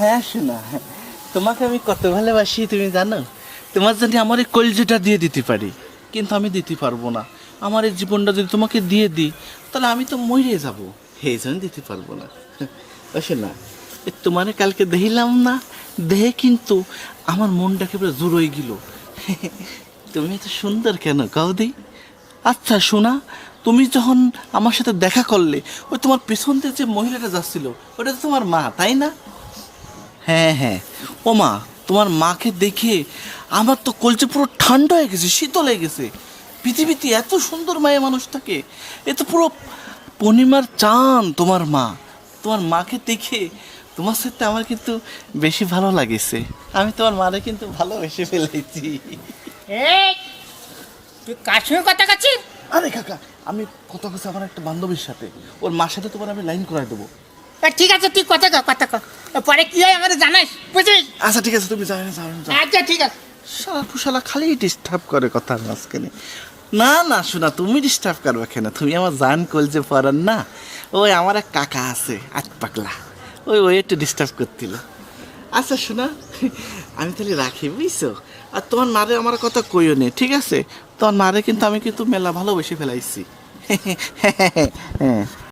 হ্যাঁ শোনা, তোমাকে আমি কত ভালোবাসি তুমি জানো। তোমার জন্য আমার এই কলজেটা দিয়ে দিতে পারি, কিন্তু আমি দিতে পারবো না। আমার এই জীবনটা যদি তোমাকে দিয়ে দিই তাহলে আমি তো মরে যাব, সেই জন্য দিতে পারবো না। ও শোনা, তোমারে কালকে দেখিলাম না, দেহে কিন্তু আমার মনটা একেবারে জুড়োই গেল। তুমি এত সুন্দর কেন কাউ দি? আচ্ছা শোনা, তুমি যখন আমার সাথে দেখা করলে, ওই তোমার পেছন থেকে যে মহিলাটা যাচ্ছিল ওটা তো তোমার মা, তাই না? হ্যাঁ হ্যাঁ, ও মা, তোমার মাকে দেখে আমার তো কলচে পুরো ঠান্ডা হয়ে গেছে, শীতল হয়ে গেছে। পৃথিবীতে এত সুন্দর মায়ের মানুষ থাকে, এ তো পুরো পূর্ণিমার চাঁদ তোমার মা। তোমার মাকে দেখে তোমার সাথে আমার কিন্তু বেশি ভালো লাগেছে। আমি তোমার মারে কিন্তু ভালোবেসে ফেলেছি। এই তুই কার সঙ্গে কথা কাছিস? আরে কাকা, আমি কথা কথা আমার একটা বান্ধবীর সাথে, ওর মার সাথে তোমার আমি লাইন করাই দেবো। ঠিক আছে, তুই কথা কর, কথা কর। পরে কি হয় আমাদের জানাস, বুঝছিস? আচ্ছা ঠিক আছে, তুমি যাও না, যাও না, যাও। আচ্ছা ঠিক আছে। শালা কুশালা খালি ডিস্টার্ব করে কথার মাঝখানে। না না শোনা, তুমি ডিস্টার্ব করবে কেন? তুমি আমার জান কলজে পড়ার না। ওই আমার এক কাকা আছে আট পাগলা, ওই একটু ডিস্টার্ব করছিল। আচ্ছা শোনা, আমি তাহলে রাখি, বুঝছো? আর তোমার মারে আমার কথা কইও নে, ঠিক আছে? তোমার মারে কিন্তু আমি কিন্তু মেলা ভালোবেসে ফেলাইছি। হ্যাঁ।